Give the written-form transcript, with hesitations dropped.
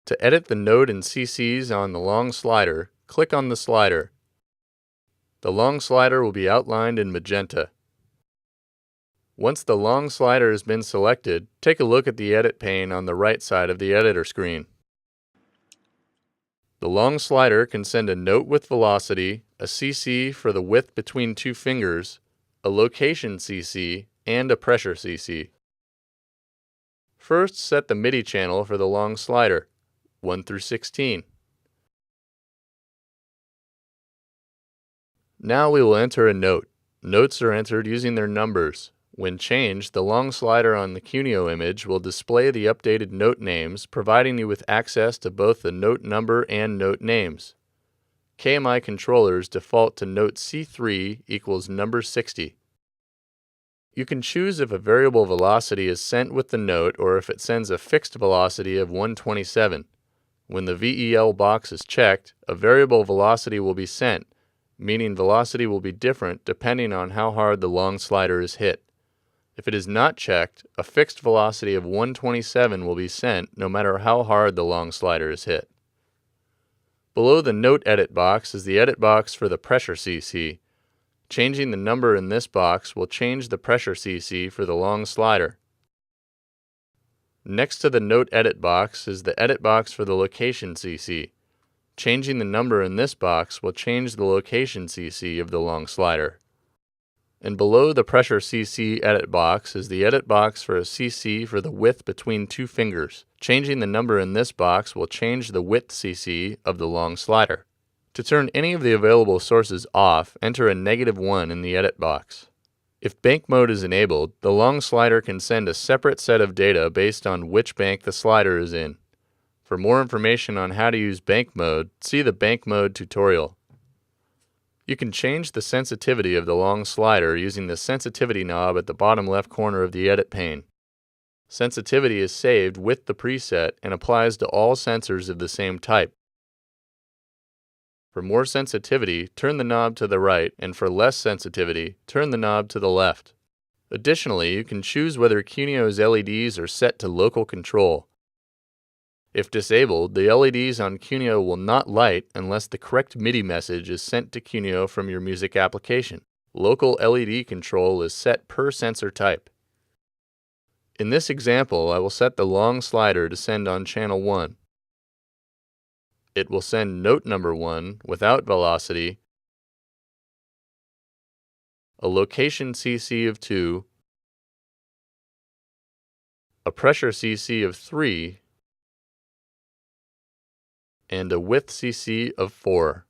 To edit the note and CCs on the long slider, click on the slider. The long slider will be outlined in magenta. Once the long slider has been selected, take a look at the edit pane on the right side of the editor screen. The long slider can send a note with velocity, a CC for the width between two fingers, a location CC, and a pressure CC. First, set the MIDI channel for the long slider, 1 through 16. Now we will enter a note. Notes are entered using their numbers. When changed, the long slider on the QuNeo image will display the updated note names, providing you with access to both the note number and note names. KMI controllers default to note C3 equals number 60. You can choose if a variable velocity is sent with the note or if it sends a fixed velocity of 127. When the VEL box is checked, a variable velocity will be sent, meaning velocity will be different depending on how hard the long slider is hit. If it is not checked, a fixed velocity of 127 will be sent no matter how hard the long slider is hit. Below the Note Edit box is the edit box for the pressure CC. Changing the number in this box will change the pressure CC for the long slider. Next to the Note Edit box is the edit box for the location CC. Changing the number in this box will change the location CC of the long slider. And below the pressure CC edit box is the edit box for a CC for the width between two fingers. Changing the number in this box will change the width CC of the long slider. To turn any of the available sources off, enter a -1 in the edit box. If bank mode is enabled, the long slider can send a separate set of data based on which bank the slider is in. For more information on how to use bank mode, see the bank mode tutorial. You can change the sensitivity of the long slider using the sensitivity knob at the bottom left corner of the edit pane. Sensitivity is saved with the preset and applies to all sensors of the same type. For more sensitivity, turn the knob to the right, and for less sensitivity, turn the knob to the left. Additionally, you can choose whether QuNeo's LEDs are set to local control. If disabled, the LEDs on QuNeo will not light unless the correct MIDI message is sent to QuNeo from your music application. Local LED control is set per sensor type. In this example, I will set the long slider to send on channel 1. It will send note number 1 without velocity, a location CC of 2, a pressure CC of 3, and a width CC of 4.